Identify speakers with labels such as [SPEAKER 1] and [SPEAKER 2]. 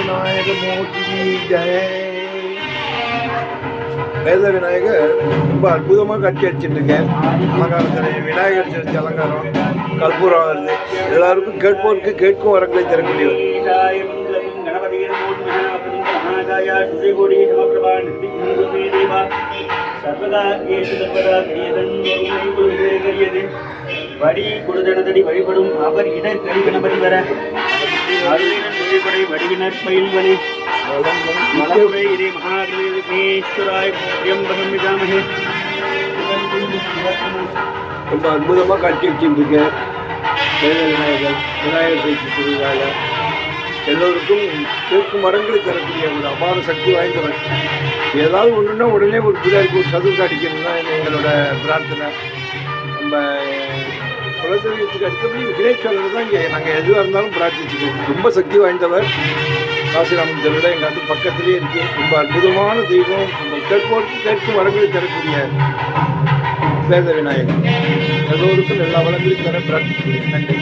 [SPEAKER 1] விநாயகர் மூர்த்தி ஜெய். வேத விநாயகர் ரொம்ப அற்புதமாக காட்சி அடிச்சுட்டுருக்கேன். அலங்காரத்தில் விநாயகர் சதுர்த்தி அலங்காரம், கற்பூரம் வருது. எல்லாருக்கும் கேட்போருக்கு கேட்கும் வரங்களை தரக்கூடியவர்.
[SPEAKER 2] வடி கொடுதனதடி வழிபடும் அவர் இடர் கடி கணபதி வர அருளினர் வழிபடை வடிவினர் பயில் வழி மலமுறை இதே மகாத்மேஸ்வராய் திரியம்பகம் விஜாமகே.
[SPEAKER 1] ரொம்ப அற்புதமாக காட்சி வச்சுருக்கேன். வேத விநாயகர் சதுர்த்தி திருவிழாவில் எல்லோருக்கும் கேட்கும் மரங்களை தரக்கூடிய ஒரு அபார சக்தி வாய்ந்தவர். ஏதாவது ஒன்றுன்னா உடனே ஒரு பிள்ளைக்கு ஒரு சதுர்த்தி அடிக்கணும்னா எங்களோட பிரார்த்தனை. நம்ம குலதெய்வத்துக்கு அடுத்தபடி விக்னேஸ்வரர் தான் இங்கே நாங்கள் எதுவாக இருந்தாலும் பிரார்த்திச்சுக்கோம். ரொம்ப சக்தி வாய்ந்தவர். காசிராமன் தெருவில் எங்கள் அது பக்கத்துலேயே இருக்குது. ரொம்ப அற்புதமான தெய்வம். நம்ம கேட்போருக்கு கேட்கும் வரங்களை தரக்கூடிய வேத விநாயகர் எல்லோருக்கும் எல்லா வளங்களையும் தர பிரார்த்திக்கிறேன். நன்றி.